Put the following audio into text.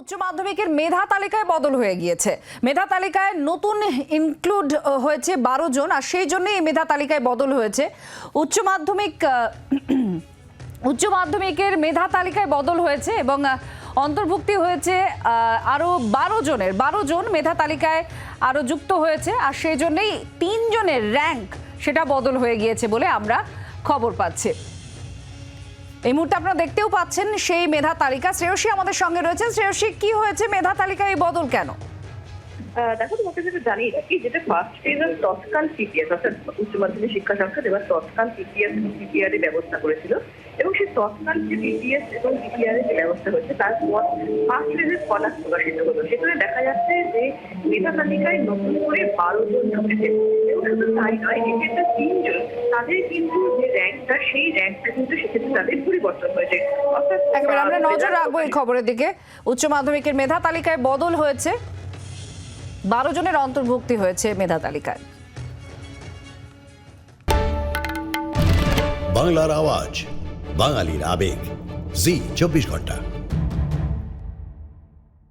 উচ্চ মাধ্যমিকের মেধা তালিকায় বদল হয়ে গিয়েছে। মেধা তালিকায় নতুন ইনক্লুড হয়েছে 12 জন, আর সেই জন্যই এই মেধা তালিকায় বদল হয়েছে। উচ্চ মাধ্যমিকের মেধা তালিকায় বদল হয়েছে এবং অন্তর্ভুক্তি হয়েছে আরো 12 জন মেধা তালিকায় আরো যুক্ত হয়েছে, আর সেই জন্যই 3 জনের র্যাঙ্ক সেটা বদল হয়ে গিয়েছে বলে আমরা খবর পাচ্ছি। এই মুহূর্তে আপনারা দেখতেও পাচ্ছেন সেই মেধা তালিকা। শ্রেয়সী আমাদের সঙ্গে রয়েছে। শ্রেয়সী, কি হয়েছে মেধা তালিকায় এই বদল কেন? দেখো, তোমাকে যেটা জানিয়ে রাখি, যেটা ফার্স্ট ফেজের তৎকাল সিপিএস অর্থাৎ উচ্চ মাধ্যমিক শিক্ষা সংসদ এবার তৎকাল পিপিএস এবং পিপিআর এর ব্যবস্থা করেছিল, এবং সেই তৎকাল যে পিপিএস এবং পিপিআর এর যে ব্যবস্থা হয়েছে তারপর ফার্স্ট ফেজের ফলাফল প্রকাশিত হলো। সেখানে দেখা যাচ্ছে যে মেধা তালিকায় নতুন করে 12 জন ঢুকেছে, এবং শুধু তাই নয়, এক্ষেত্রে 3 জন তাদের কিন্তু যে র্যাঙ্কটা, সেই র্যাঙ্কটা কিন্তু সেক্ষেত্রে তাদের পরিবর্তন হয়েছে। অর্থাৎ একেবারে আমরা নজর রাখবো এই খবরের দিকে। উচ্চ মাধ্যমিকের মেধা তালিকায় বদল হয়েছে, 12 জনের অন্তর্ভুক্তি হয়েছে মেধা তালিকায়। বাংলার আওয়াজ, বাঙালির আবেগ, জি 24 ঘন্টা।